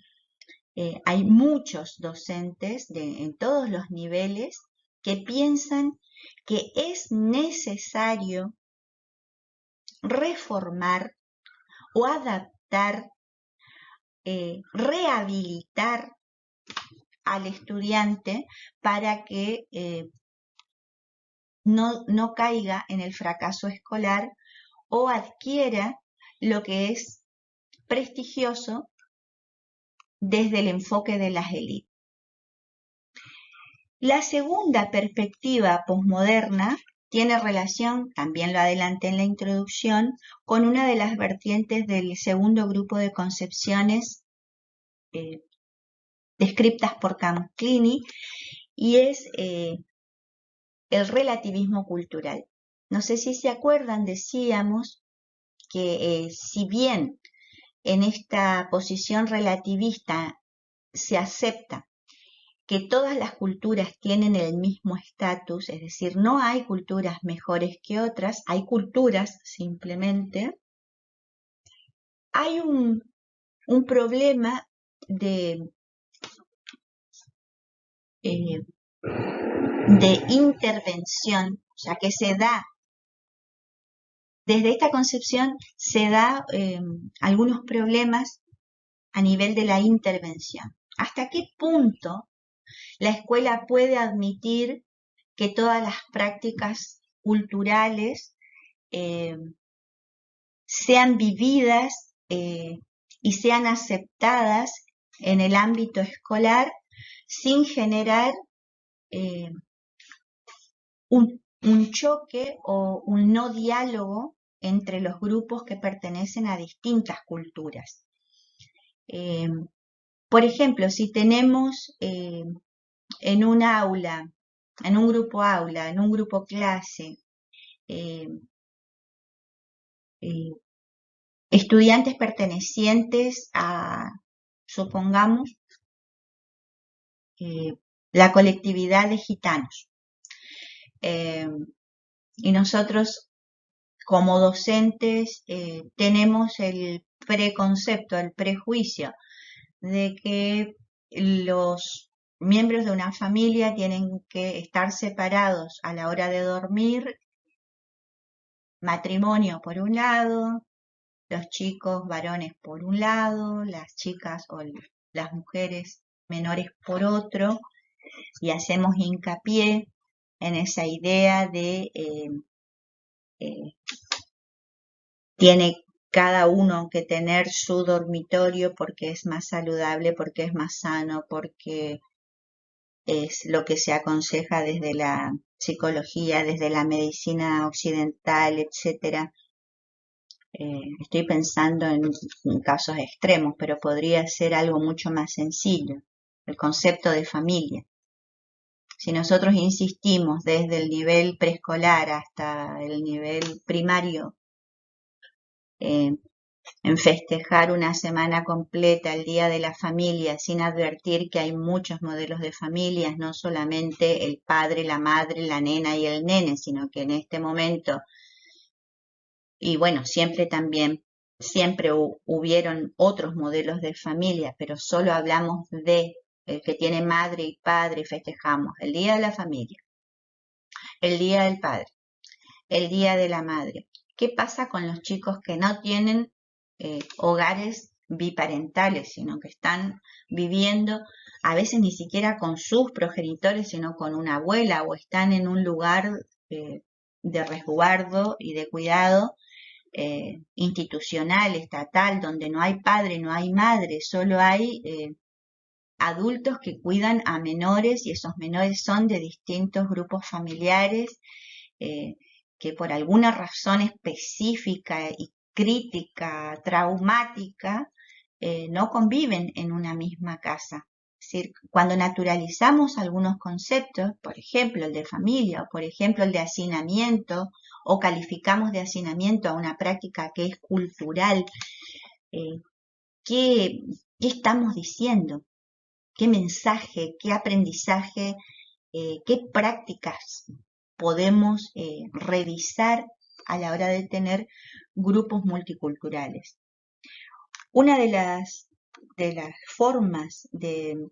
Hay muchos docentes en todos los niveles que piensan que es necesario reformar o adaptar, rehabilitar al estudiante para que no caiga en el fracaso escolar o adquiera lo que es prestigioso desde el enfoque de las élites. La segunda perspectiva posmoderna tiene relación, también lo adelanté en la introducción, con una de las vertientes del segundo grupo de concepciones descritas por Canclini, y es el relativismo cultural. No sé si se acuerdan, decíamos que si bien en esta posición relativista se acepta que todas las culturas tienen el mismo estatus, es decir, no hay culturas mejores que otras, hay culturas simplemente, hay un problema de intervención, o sea, que se da, desde esta concepción se da algunos problemas a nivel de la intervención. ¿Hasta qué punto la escuela puede admitir que todas las prácticas culturales sean vividas y sean aceptadas en el ámbito escolar sin generar un choque o un no diálogo entre los grupos que pertenecen a distintas culturas? Por ejemplo, si tenemos en un aula, en un grupo aula, en un grupo clase, eh, eh, estudiantes pertenecientes a, supongamos, la colectividad de gitanos. Y nosotros, como docentes, tenemos el preconcepto, el prejuicio de que los miembros de una familia tienen que estar separados a la hora de dormir, matrimonio por un lado, los chicos varones por un lado, las chicas o las mujeres menores por otro, y hacemos hincapié en esa idea de tiene cada uno que tener su dormitorio porque es más saludable, porque es más sano, porque es lo que se aconseja desde la psicología, desde la medicina occidental, etcétera. Estoy pensando en casos extremos, pero podría ser algo mucho más sencillo, el concepto de familia. Si nosotros insistimos desde el nivel preescolar hasta el nivel primario en festejar una semana completa, el Día de la Familia, sin advertir que hay muchos modelos de familias, no solamente el padre, la madre, la nena y el nene, sino que en este momento, y bueno, siempre hubieron otros modelos de familia, pero solo hablamos de el que tiene madre y padre, festejamos el Día de la Familia, el Día del Padre, el Día de la Madre. ¿Qué pasa con los chicos que no tienen hogares biparentales, sino que están viviendo a veces ni siquiera con sus progenitores, sino con una abuela, o están en un lugar de resguardo y de cuidado institucional, estatal, donde no hay padre, no hay madre, solo hay adultos que cuidan a menores, y esos menores son de distintos grupos familiares que por alguna razón específica y crítica, traumática, no conviven en una misma casa. Es decir, cuando naturalizamos algunos conceptos, por ejemplo el de familia, o por ejemplo el de hacinamiento, o calificamos de hacinamiento a una práctica que es cultural, ¿qué estamos diciendo? ¿Qué mensaje, qué aprendizaje, qué prácticas podemos revisar a la hora de tener grupos multiculturales? Una de las formas de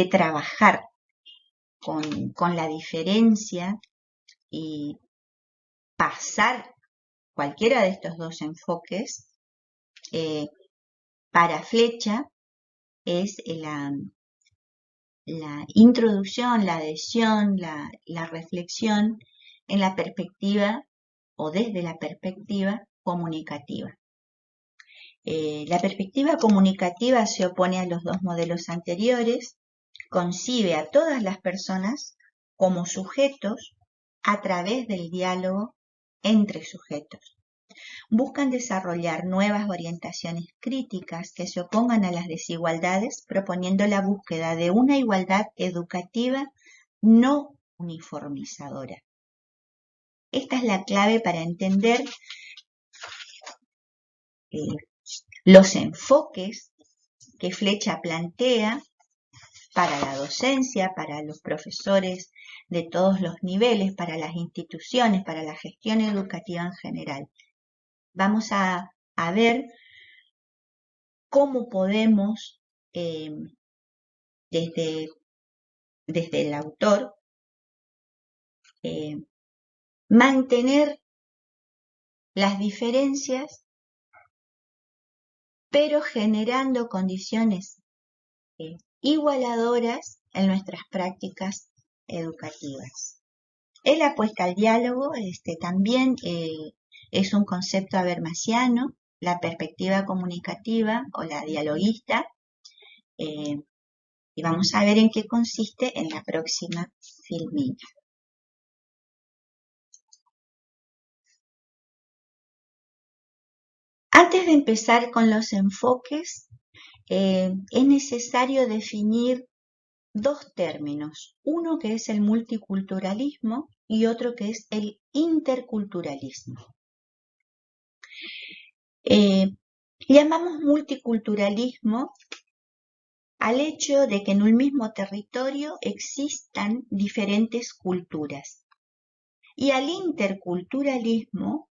trabajar con la diferencia y pasar cualquiera de estos dos enfoques para Flecha es la introducción, la adhesión, la reflexión en la perspectiva o desde la perspectiva comunicativa. La perspectiva comunicativa se opone a los dos modelos anteriores, concibe a todas las personas como sujetos a través del diálogo entre sujetos. Buscan desarrollar nuevas orientaciones críticas que se opongan a las desigualdades, proponiendo la búsqueda de una igualdad educativa no uniformizadora. Esta es la clave para entender los enfoques que Flecha plantea para la docencia, para los profesores de todos los niveles, para las instituciones, para la gestión educativa en general. Vamos a ver cómo podemos, desde el autor, mantener las diferencias, pero generando condiciones igualadoras en nuestras prácticas educativas. Él apuesta al diálogo, también es un concepto habermasiano, la perspectiva comunicativa o la dialoguista, y vamos a ver en qué consiste en la próxima filmina. Antes de empezar con los enfoques, es necesario definir dos términos, uno que es el multiculturalismo y otro que es el interculturalismo. Llamamos multiculturalismo al hecho de que en un mismo territorio existan diferentes culturas, y al interculturalismo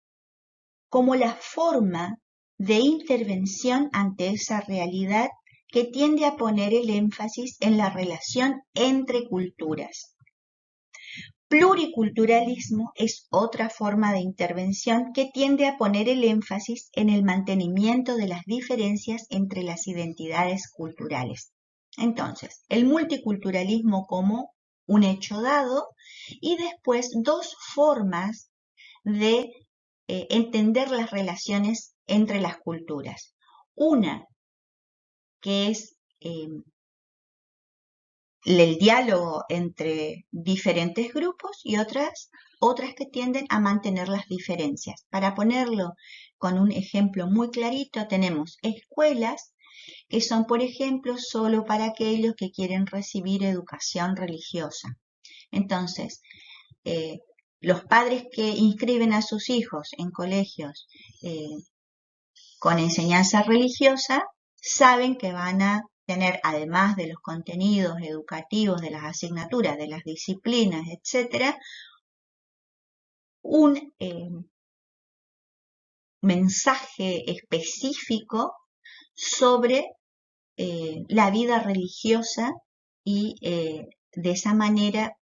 como la forma de intervención ante esa realidad que tiende a poner el énfasis en la relación entre culturas. Pluriculturalismo es otra forma de intervención que tiende a poner el énfasis en el mantenimiento de las diferencias entre las identidades culturales. Entonces, el multiculturalismo como un hecho dado y después dos formas de entender las relaciones entre las culturas. Una que es el diálogo entre diferentes grupos y otras que tienden a mantener las diferencias. Para ponerlo con un ejemplo muy clarito, tenemos escuelas que son, por ejemplo, solo para aquellos que quieren recibir educación religiosa. Entonces, los padres que inscriben a sus hijos en colegios con enseñanza religiosa saben que van a tener, además de los contenidos educativos, de las asignaturas, de las disciplinas, etc., un mensaje específico sobre la vida religiosa y de esa manera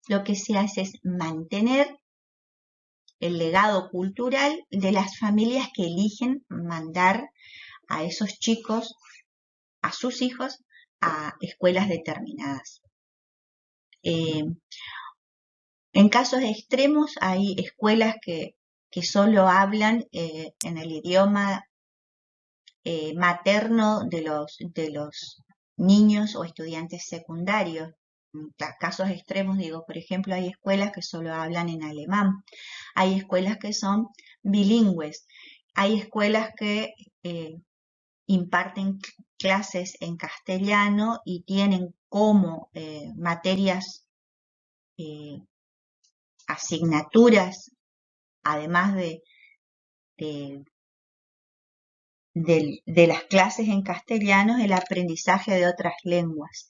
lo que se hace es mantener el legado cultural de las familias que eligen mandar a esos chicos, a sus hijos, a escuelas determinadas. En casos extremos hay escuelas que solo hablan en el idioma materno de los niños o estudiantes secundarios. En casos extremos, digo, por ejemplo, hay escuelas que solo hablan en alemán, hay escuelas que son bilingües, hay escuelas que imparten clases en castellano y tienen como materias, asignaturas, además de las clases en castellano, el aprendizaje de otras lenguas.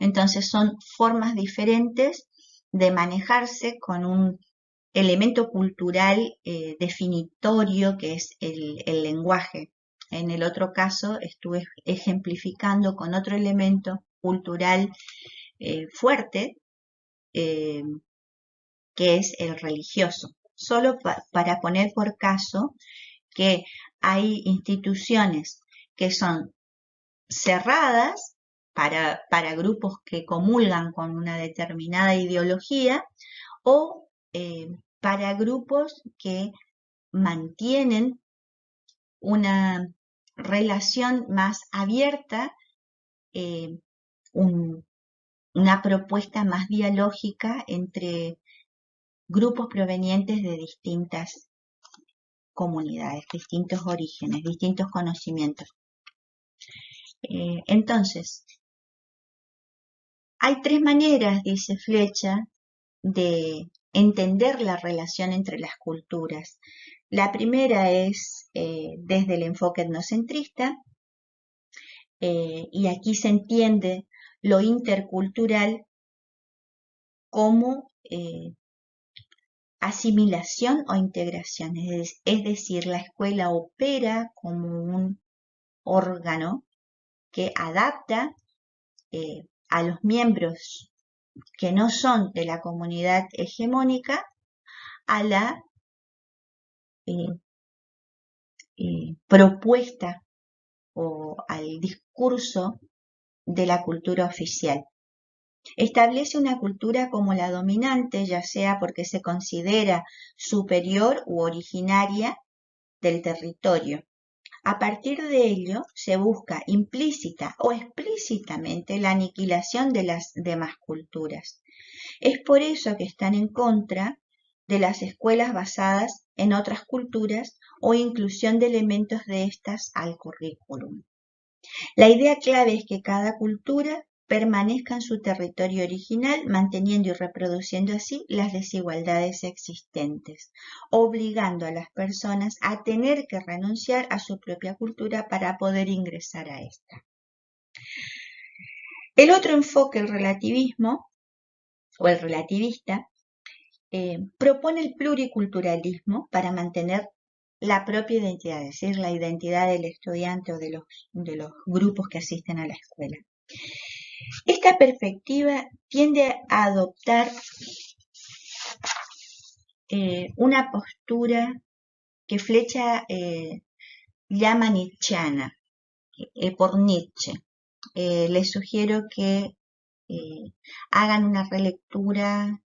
Entonces son formas diferentes de manejarse con un elemento cultural definitorio que es el lenguaje. En el otro caso estuve ejemplificando con otro elemento cultural fuerte, que es el religioso. Solo para poner por caso que hay instituciones que son cerradas para grupos que comulgan con una determinada ideología o para grupos que mantienen una relación más abierta, una propuesta más dialógica entre grupos provenientes de distintas comunidades, distintos orígenes, distintos conocimientos. Entonces, hay tres maneras, dice Flecha, de entender la relación entre las culturas. La primera es desde el enfoque etnocentrista, y aquí se entiende lo intercultural como asimilación o integración, es decir, la escuela opera como un órgano que adapta a los miembros que no son de la comunidad hegemónica a la propuesta o al discurso de la cultura oficial. Establece una cultura como la dominante, ya sea porque se considera superior u originaria del territorio. A partir de ello, se busca implícita o explícitamente la aniquilación de las demás culturas. Es por eso que están en contra de las escuelas basadas en otras culturas o inclusión de elementos de estas al currículum. La idea clave es que cada cultura permanezca en su territorio original, manteniendo y reproduciendo así las desigualdades existentes, obligando a las personas a tener que renunciar a su propia cultura para poder ingresar a esta. El otro enfoque, el relativismo, o el relativista, propone el pluriculturalismo para mantener la propia identidad, es decir, la identidad del estudiante o de los grupos que asisten a la escuela. Esta perspectiva tiende a adoptar una postura que Flecha llama nietzscheana, por Nietzsche. Les sugiero que hagan una relectura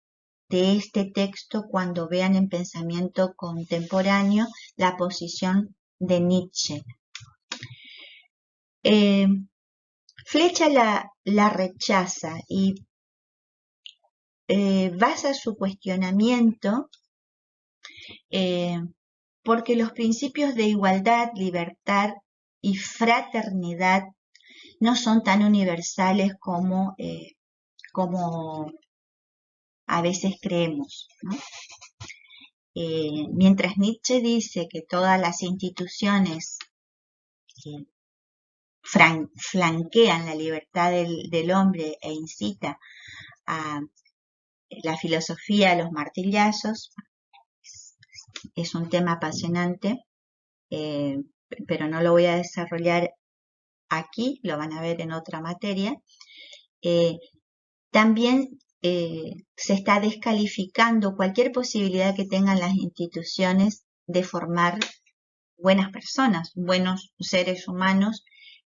de este texto cuando vean en pensamiento contemporáneo la posición de Nietzsche. Flecha la rechaza y basa su cuestionamiento porque los principios de igualdad, libertad y fraternidad no son tan universales como a veces creemos, ¿no? Mientras Nietzsche dice que todas las instituciones flanquean la libertad del hombre e incita a la filosofía a los martillazos, es un tema apasionante, pero no lo voy a desarrollar aquí, lo van a ver en otra materia. También se está descalificando cualquier posibilidad que tengan las instituciones de formar buenas personas, buenos seres humanos,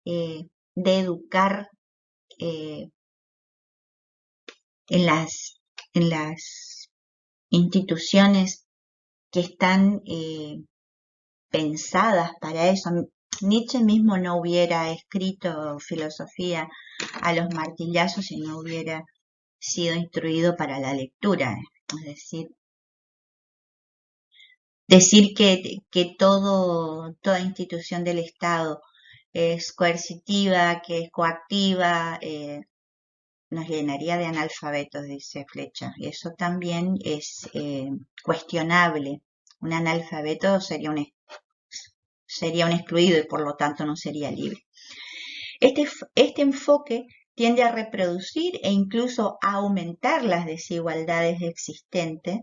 de educar en las instituciones que están pensadas para eso. Nietzsche mismo no hubiera escrito filosofía a los martillazos si no hubiera sido instruido para la lectura. Es decir que toda institución del Estado es coercitiva, que es coactiva, nos llenaría de analfabetos, dice Flecha. Y eso también es cuestionable. Un analfabeto sería un excluido y por lo tanto no sería libre. Este enfoque tiende a reproducir e incluso a aumentar las desigualdades existentes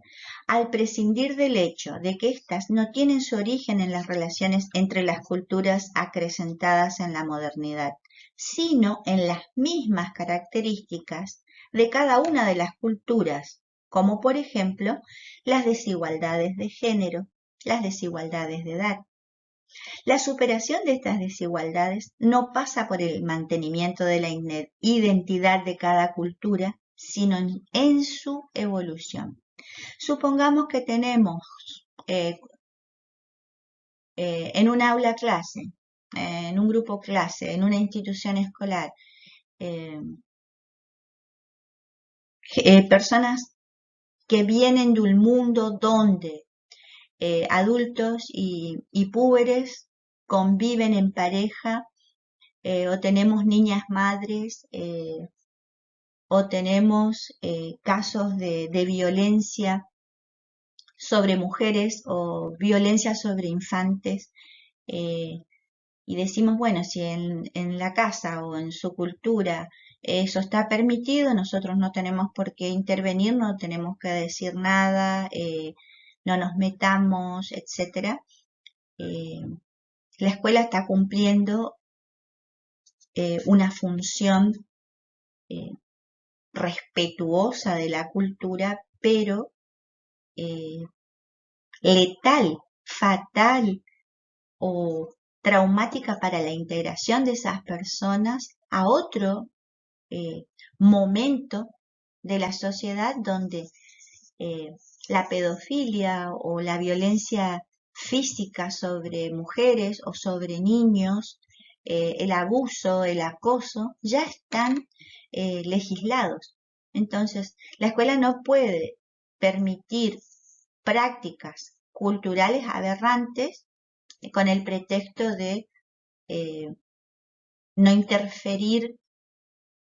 al prescindir del hecho de que éstas no tienen su origen en las relaciones entre las culturas acrecentadas en la modernidad, sino en las mismas características de cada una de las culturas, como por ejemplo las desigualdades de género, las desigualdades de edad. La superación de estas desigualdades no pasa por el mantenimiento de la identidad de cada cultura, sino en su evolución. Supongamos que tenemos en un aula clase, en un grupo clase, en una institución escolar, personas que vienen de un mundo donde adultos y púberes conviven en pareja, o tenemos niñas madres, o tenemos casos de violencia sobre mujeres o violencia sobre infantes, y decimos, bueno, si en la casa o en su cultura eso está permitido, nosotros no tenemos por qué intervenir, no tenemos que decir nada, no nos metamos, etc. La escuela está cumpliendo una función respetuosa de la cultura, pero letal, fatal o traumática para la integración de esas personas a otro momento de la sociedad donde la pedofilia o la violencia física sobre mujeres o sobre niños, el abuso, el acoso, ya están legislados. Entonces, la escuela no puede permitir prácticas culturales aberrantes con el pretexto de no interferir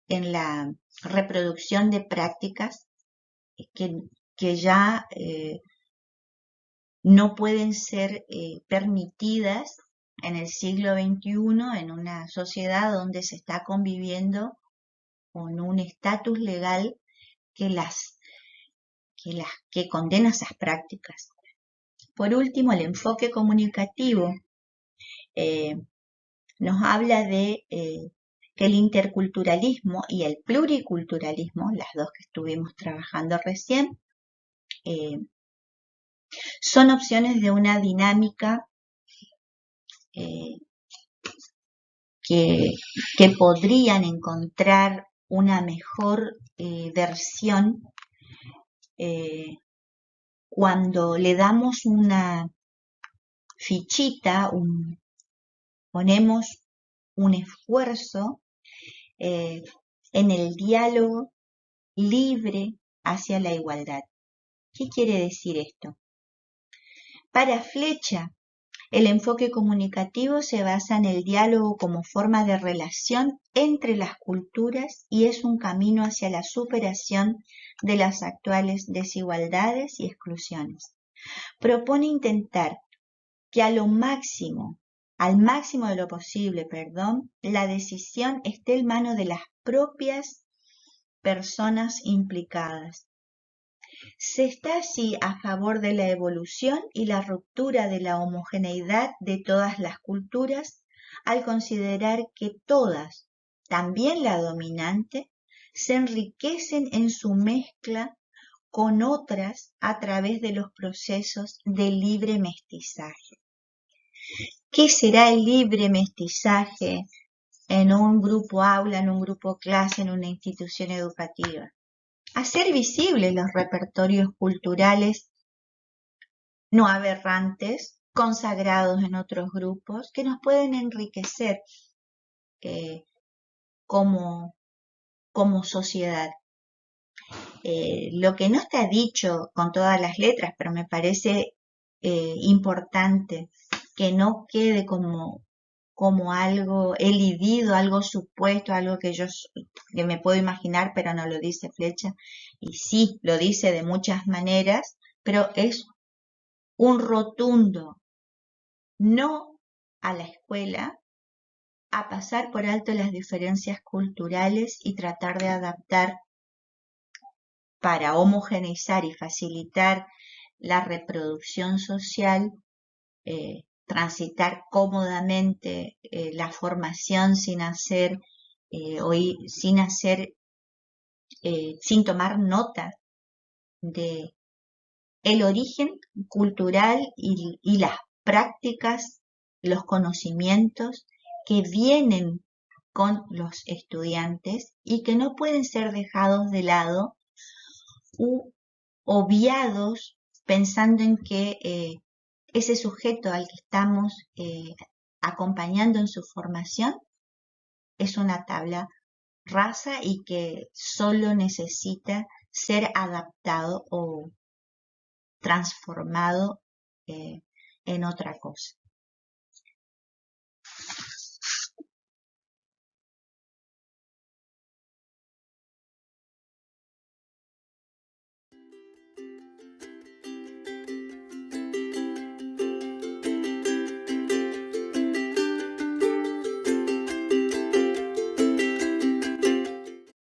en la reproducción de prácticas que ya no pueden ser permitidas en el siglo XXI, en una sociedad donde se está conviviendo con un estatus legal que que condena esas prácticas. Por último, el enfoque comunicativo nos habla de que el interculturalismo y el pluriculturalismo, las dos que estuvimos trabajando recién, son opciones de una dinámica que podrían encontrar una mejor versión cuando le damos una fichita, ponemos un esfuerzo en el diálogo libre hacia la igualdad. ¿Qué quiere decir esto? Para Flecha, el enfoque comunicativo se basa en el diálogo como forma de relación entre las culturas y es un camino hacia la superación de las actuales desigualdades y exclusiones. Propone intentar que al máximo de lo posible, la decisión esté en manos de las propias personas implicadas. Se está así a favor de la evolución y la ruptura de la homogeneidad de todas las culturas al considerar que todas, también la dominante, se enriquecen en su mezcla con otras a través de los procesos de libre mestizaje. ¿Qué será el libre mestizaje en un grupo aula, en un grupo clase, en una institución educativa? Hacer visibles los repertorios culturales no aberrantes, consagrados en otros grupos, que nos pueden enriquecer como sociedad. Lo que no está dicho con todas las letras, pero me parece importante que no quede como algo elidido, algo supuesto, algo que me puedo imaginar, pero no lo dice Flecha, y sí, lo dice de muchas maneras, pero es un rotundo no a la escuela, a pasar por alto las diferencias culturales y tratar de adaptar para homogeneizar y facilitar la reproducción social, transitar cómodamente la formación sin tomar nota de el origen cultural y las prácticas, los conocimientos que vienen con los estudiantes y que no pueden ser dejados de lado u obviados pensando en que ese sujeto al que estamos acompañando en su formación es una tabla rasa y que solo necesita ser adaptado o transformado en otra cosa.